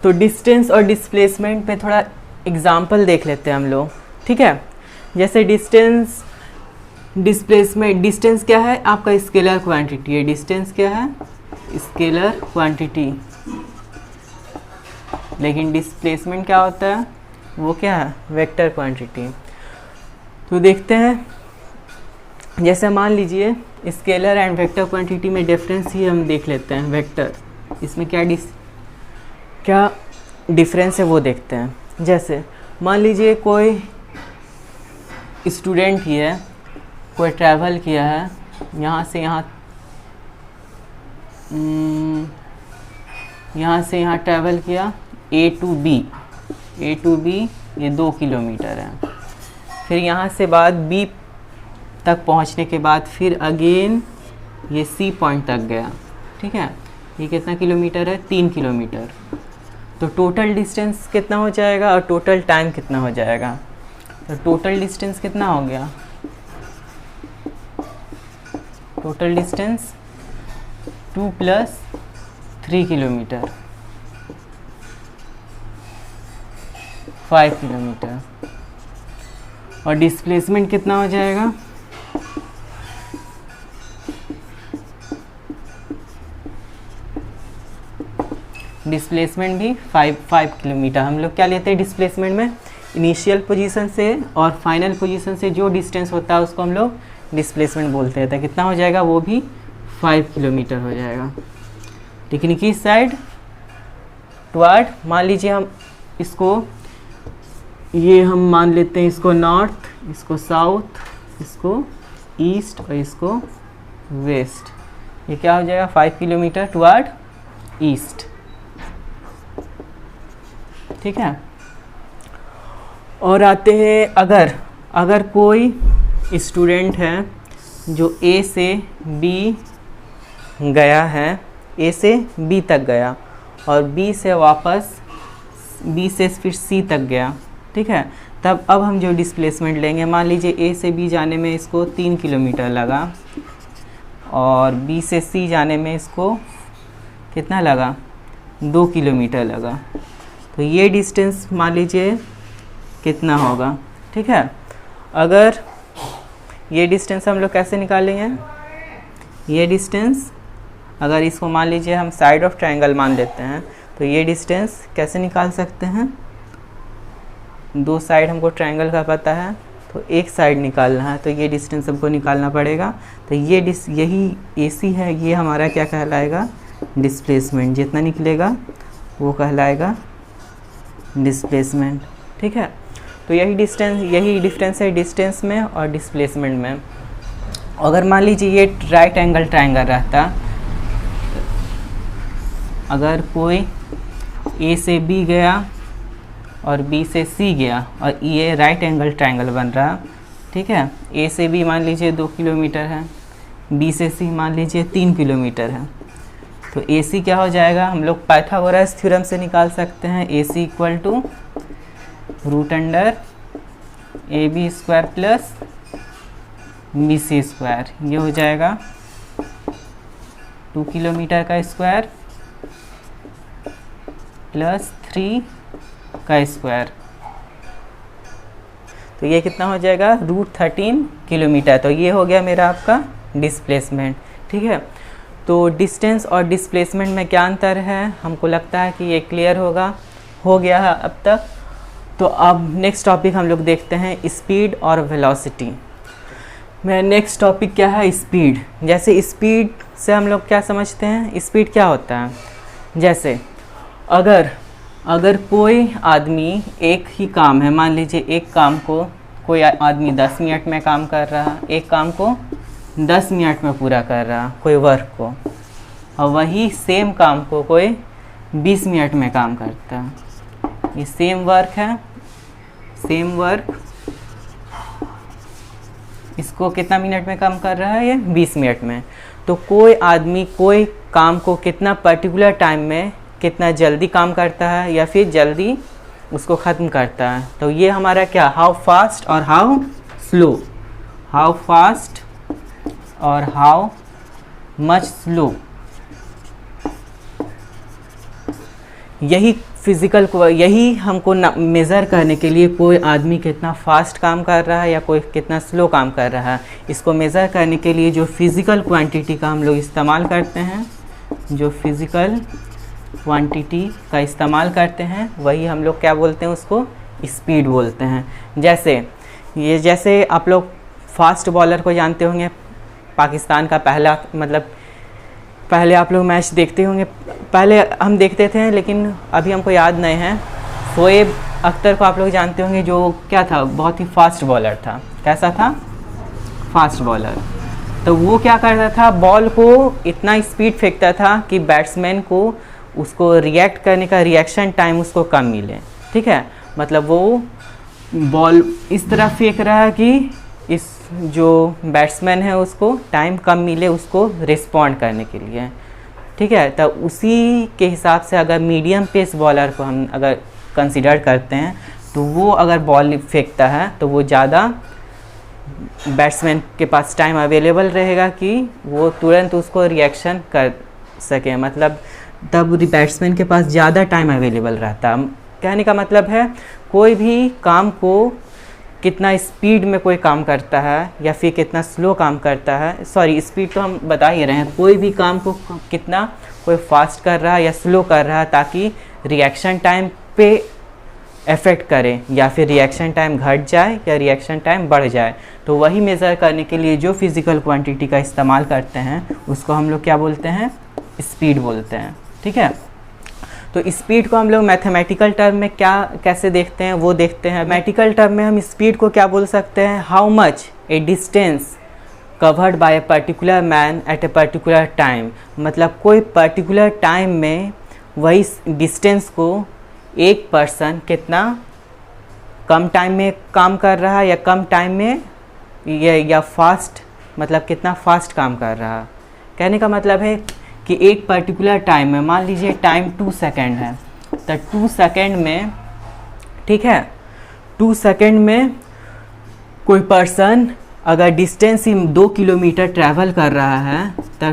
तो डिस्टेंस और डिस्प्लेसमेंट पे थोड़ा एग्जाम्पल देख लेते हैं हम लोग, ठीक है। जैसे डिस्टेंस, डिस्प्लेसमेंट, डिस्टेंस क्या है आपका स्केलर क्वांटिटी है, डिस्टेंस क्या है स्केलर क्वांटिटी, लेकिन डिस्प्लेसमेंट क्या होता है वो क्या है वेक्टर क्वांटिटी। तो देखते हैं, जैसे मान लीजिए स्केलर एंड वेक्टर क्वांटिटी में डिफरेंस ही हम देख लेते हैं। वेक्टर इसमें क्या डिफरेंस है वो देखते हैं। जैसे मान लीजिए कोई स्टूडेंट ही है, कोई ट्रैवल किया है यहाँ से यहाँ ट्रैवल किया A to B ये 2 किलोमीटर है। फिर यहाँ से बाद B तक पहुँचने के बाद फिर अगेन ये C पॉइंट तक गया, ठीक है। ये कितना किलोमीटर है 3 किलोमीटर। तो टोटल डिस्टेंस कितना हो जाएगा और टोटल टाइम कितना हो जाएगा। तो टोटल डिस्टेंस कितना हो गया, टोटल डिस्टेंस 2 + 3 किलोमीटर 5 किलोमीटर। और डिस्प्लेसमेंट कितना हो जाएगा, डिस्प्लेसमेंट भी 5 किलोमीटर। हम लोग क्या लेते हैं डिस्प्लेसमेंट में, इनिशियल पोजीशन से और फाइनल पोजीशन से जो डिस्टेंस होता है उसको हम लोग डिस्प्लेसमेंट बोलते हैं। तो कितना हो जाएगा वो भी 5 किलोमीटर हो जाएगा। लेकिन किस साइड टुवर्ड, मान लीजिए हम इसको, ये हम मान लेते हैं इसको नॉर्थ, इसको साउथ, इसको ईस्ट और इसको वेस्ट। ये क्या हो जाएगा 5 किलोमीटर टुवर्ड ईस्ट, ठीक है। और आते हैं, अगर कोई स्टूडेंट है जो A से B गया है, A से B तक गया और B से वापस B से फिर C तक गया, ठीक है। तब अब हम जो डिस्प्लेसमेंट लेंगे, मान लीजिए A से B जाने में इसको 3 किलोमीटर लगा और B से C जाने में इसको कितना लगा 2 किलोमीटर लगा। तो ये डिस्टेंस मान लीजिए कितना होगा, ठीक है। अगर ये डिस्टेंस हम लोग कैसे निकालेंगे, ये डिस्टेंस अगर इसको मान लीजिए हम साइड ऑफ ट्रायंगल मान लेते हैं, तो ये डिस्टेंस कैसे निकाल सकते हैं, 2 साइड हमको ट्रायंगल का पता है तो एक साइड निकालना है, तो ये डिस्टेंस हमको निकालना पड़ेगा। तो ये यही AC है, ये हमारा क्या कहलाएगा डिस्प्लेसमेंट, जितना निकलेगा वो कहलाएगा डिस्प्लेसमेंट, ठीक है। तो यही डिफरेंस है डिस्टेंस में और डिस्प्लेसमेंट में। अगर मान लीजिए ये राइट एंगल ट्रायंगल रहता, अगर कोई A से B गया और B से C गया और ये राइट एंगल ट्रायंगल बन रहा, ठीक है। A से B मान लीजिए 2 किलोमीटर है, B से C मान लीजिए 3 किलोमीटर है। तो AC क्या हो जाएगा, हम लोग पाइथागोरस थ्योरम से निकाल सकते हैं। AC = √AB² + BC², ये हो जाएगा 2 किलोमीटर का स्क्वायर + 3 का स्क्वायर। तो ये कितना हो जाएगा √13 किलोमीटर। तो ये हो गया मेरा आपका डिस्प्लेसमेंट, ठीक है। तो डिस्टेंस और डिस्प्लेसमेंट में क्या अंतर है, हमको लगता है कि ये क्लियर हो गया है अब तक। तो अब नेक्स्ट टॉपिक हम लोग देखते हैं स्पीड और वेलोसिटी। मेरा नेक्स्ट टॉपिक क्या है, स्पीड। जैसे स्पीड से हम लोग क्या समझते हैं, स्पीड क्या होता है, जैसे अगर कोई आदमी एक ही काम है, मान लीजिए एक काम को कोई आदमी 10 मिनट में काम कर रहा, एक काम को 10 मिनट में पूरा कर रहा कोई वर्क को, और वही सेम काम को कोई 20 मिनट में काम करता है। ये सेम वर्क है, सेम वर्क, इसको कितना मिनट में काम कर रहा है, ये 20 मिनट में। तो कोई आदमी कोई काम को कितना पर्टिकुलर टाइम में कितना जल्दी काम करता है या फिर जल्दी उसको ख़त्म करता है। तो ये हमारा क्या, हाउ फास्ट और हाउ स्लो, हाउ फास्ट और हाउ मच स्लो। यही फिज़िकल को यही हमको मेज़र करने के लिए कोई आदमी कितना फास्ट काम कर रहा है या कोई कितना स्लो काम कर रहा है, इसको मेज़र करने के लिए जो फिज़िकल क्वांटिटी का हम लोग इस्तेमाल करते हैं, जो फिज़िकल क्वांटिटी का इस्तेमाल करते हैं वही हम लोग क्या बोलते हैं, उसको स्पीड बोलते हैं। जैसे आप लोग फास्ट बॉलर को जानते होंगे, पाकिस्तान का पहला मतलब पहले आप लोग मैच देखते होंगे, पहले हम देखते थे लेकिन अभी हमको याद नहीं है। शोएब अख्तर को आप लोग जानते होंगे, जो क्या था, बहुत ही फास्ट बॉलर था। कैसा था? Fast bowler. तो वो क्या करता था, बॉल को इतना स्पीड फेंकता था कि बैट्समैन को उसको रिएक्ट करने का रिएक्शन टाइम उसको कम मिले। ठीक है, मतलब वो बॉल इस तरह फेंक रहा है कि इस जो बैट्समैन है उसको टाइम कम मिले उसको रिस्पॉन्ड करने के लिए। ठीक है, तो उसी के हिसाब से अगर मीडियम पेस बॉलर को हम अगर कंसिडर करते हैं तो वो अगर बॉल फेंकता है तो वो ज़्यादा बैट्समैन के पास टाइम अवेलेबल रहेगा कि वो तुरंत उसको रिएक्शन कर सके, मतलब तब बैट्समैन के पास ज़्यादा टाइम अवेलेबल रहता। कहने का मतलब है कोई भी काम को कितना स्पीड में कोई काम करता है या फिर कितना स्लो काम करता है, सॉरी स्पीड तो हम बता ही रहे हैं, कोई भी काम को कितना कोई फास्ट कर रहा है या स्लो कर रहा है ताकि रिएक्शन टाइम पे इफ़ेक्ट करे या फिर रिएक्शन टाइम घट जाए या रिएक्शन टाइम बढ़ जाए। तो वही मेज़र करने के लिए जो फिज़िकल क्वांटिटी का इस्तेमाल करते हैं उसको हम लोग क्या बोलते हैं, स्पीड बोलते हैं। ठीक है, तो स्पीड को हम लोग मैथमेटिकल टर्म में कैसे देखते हैं वो देखते हैं। मैथमेटिकल टर्म में हम स्पीड को क्या बोल सकते हैं, how much a distance covered bye a particular man eight a particular time, मतलब कोई पर्टिकुलर टाइम में वही डिस्टेंस को एक पर्सन कितना कम टाइम में काम कर रहा है या कम टाइम में या फास्ट, मतलब कितना फास्ट काम कर रहा है। कहने का मतलब है कि एक पर्टिकुलर टाइम में, मान लीजिए टाइम 2 सेकेंड है, तो 2 सेकेंड में, ठीक है, 2 सेकेंड में कोई पर्सन अगर डिस्टेंस ही 2 किलोमीटर ट्रैवल कर रहा है तो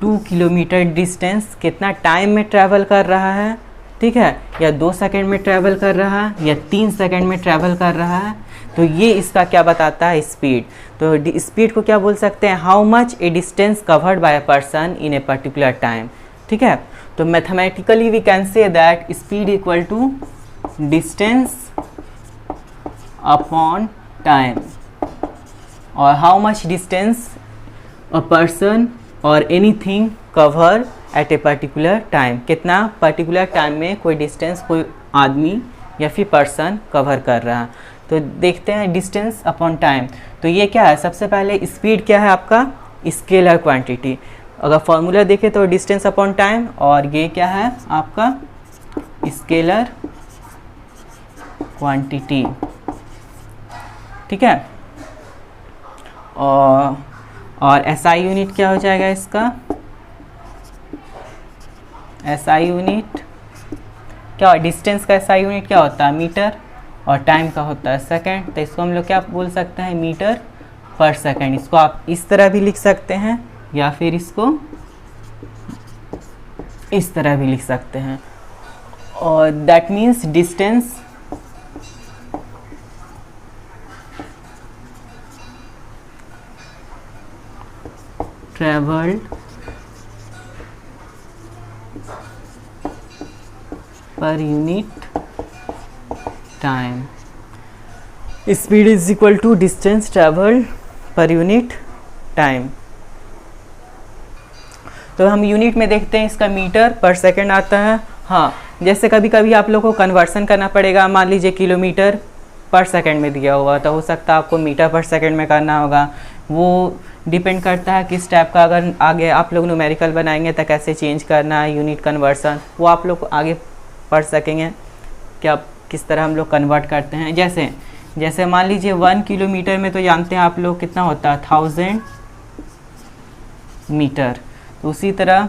2 किलोमीटर डिस्टेंस कितना टाइम में ट्रैवल कर रहा है, ठीक है, या 2 सेकेंड में ट्रैवल कर रहा है या 3 सेकेंड में ट्रैवल कर रहा है। तो ये इसका क्या बताता है, स्पीड। तो स्पीड को क्या बोल सकते हैं, how much a distance covered by a person in a particular time. ठीक है, तो mathematically we can say that speed equal to distance upon time, और how much distance a person और anything cover at a particular time, कितना particular time में कोई distance कोई आदमी या फिर पर्सन कवर कर रहा है। तो देखते हैं डिस्टेंस अपॉन टाइम। तो ये क्या है, सबसे पहले स्पीड क्या है आपका, स्केलर क्वांटिटी। अगर फॉर्मूला देखें तो डिस्टेंस अपॉन टाइम, और ये क्या है आपका स्केलर क्वांटिटी। ठीक है, और एसआई यूनिट क्या हो जाएगा इसका, एसआई यूनिट क्या, डिस्टेंस का एसआई यूनिट क्या होता है, मीटर, और टाइम का होता है सेकंड। तो इसको हम लोग क्या बोल सकते हैं, मीटर पर सेकंड। इसको आप इस तरह भी लिख सकते हैं या फिर इसको इस तरह भी लिख सकते हैं, और that means distance travelled per unit time. Speed is equal to distance travelled per unit time. तो हम यूनिट में देखते हैं, इसका मीटर पर सेकंड आता है। हाँ, जैसे कभी कभी आप लोगों को कन्वर्सन करना पड़ेगा, मान लीजिए किलोमीटर पर सेकंड में दिया हुआ, तो हो सकता है आपको मीटर पर सेकंड में करना होगा। वो डिपेंड करता है किस टाइप का, अगर आगे आप लोग न्यूमेरिकल बनाएंगे तो कैसे चेंज करना है यूनिट कन्वर्सन, वो आप लोग आगे पढ़ सकेंगे कि आप किस तरह हम लोग कन्वर्ट करते हैं। जैसे मान लीजिए 1 किलोमीटर में तो जानते हैं आप लोग कितना होता है, 1000 मीटर। तो उसी तरह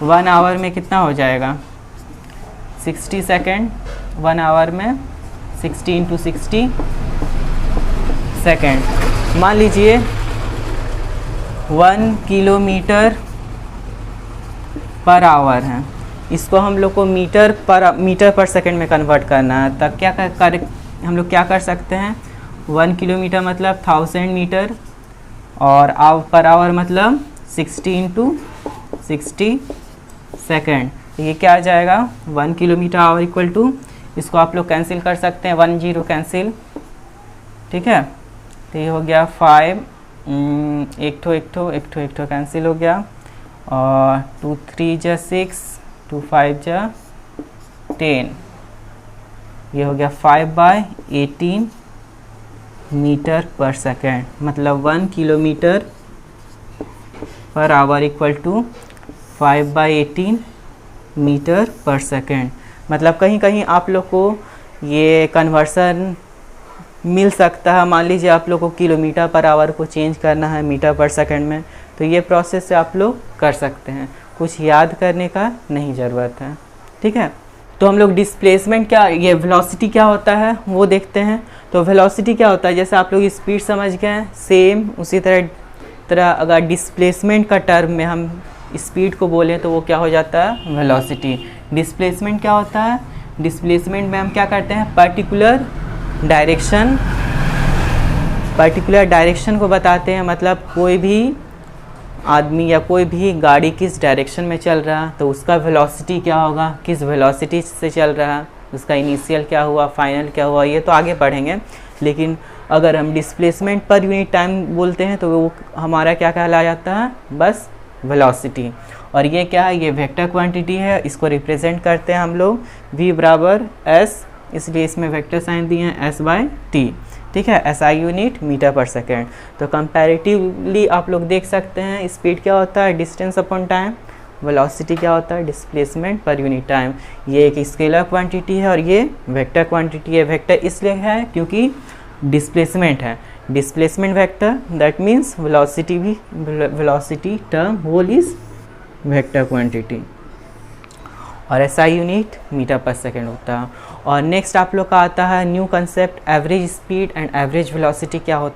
1 आवर में कितना हो जाएगा, 60 सेकेंड। 1 आवर में 60 × 60 सेकेंड। मान लीजिए 1 किलोमीटर पर आवर है, इसको हम लोग को मीटर पर सेकंड में कन्वर्ट करना है। तब हम लोग क्या कर सकते हैं, 1 किलोमीटर मतलब 1000 मीटर और पर आवर मतलब 60 × 60 सेकेंड। तो ये क्या आ जाएगा, 1 किलोमीटर आवर इक्वल टू, इसको आप लोग कैंसिल कर सकते हैं, 1 0 कैंसिल, ठीक है। तो ये हो गया 5, एक ठो कैंसिल हो गया, और 2 3 जा 6, 2 5 जा 10, ये हो गया 5/18 मीटर पर सेकेंड, मतलब 1 kilometre per hour equal to 5/18 metre per second. मतलब कहीं कहीं आप लोग को ये कन्वर्सन मिल सकता है। मान लीजिए आप लोग को किलोमीटर पर आवर को चेंज करना है मीटर पर सेकेंड में, तो ये प्रोसेस से आप लोग कर सकते हैं, कुछ याद करने का नहीं ज़रूरत है, ठीक है। तो हम लोग डिस्प्लेसमेंट क्या, ये वेलोसिटी क्या होता है वो देखते हैं। तो वेलोसिटी क्या होता है, जैसे आप लोग स्पीड समझ गए हैं, सेम उसी तरह अगर डिस्प्लेसमेंट का टर्म में हम स्पीड को बोलें तो वो क्या हो जाता है, वेलोसिटी। डिस्प्लेसमेंट क्या होता है, डिस्प्लेसमेंट में हम क्या करते हैं, पर्टिकुलर डायरेक्शन को बताते हैं। मतलब कोई भी आदमी या कोई भी गाड़ी किस डायरेक्शन में चल रहा है तो उसका वेलोसिटी क्या होगा, किस वेलोसिटी से चल रहा है, उसका इनिशियल क्या हुआ, फाइनल क्या हुआ, ये तो आगे पढ़ेंगे। लेकिन अगर हम डिस्प्लेसमेंट पर यूनिट टाइम बोलते हैं तो वो हमारा क्या कहला जाता है, बस वेलोसिटी। और ये क्या है, ये वेक्टर क्वांटिटी है, इसको रिप्रेजेंट करते हैं हम लोग v बराबर s, इसलिए इसमें वेक्टर साइन दिए हैं s/t, ठीक है। SI unit metre per second. तो कंपैरेटिवली आप लोग देख सकते हैं स्पीड क्या होता है, डिस्टेंस अपॉन टाइम, वेलोसिटी क्या होता है, डिस्प्लेसमेंट पर यूनिट टाइम। ये एक स्केलर क्वांटिटी है और ये वेक्टर क्वांटिटी है। वेक्टर इसलिए है क्योंकि डिस्प्लेसमेंट है, displacement vector, that means velocity term whole is vector quantity, और SI unit metre per second होता है। और नेक्स्ट आप लोग का आता है new concept, average speed and average velocity क्या होता है।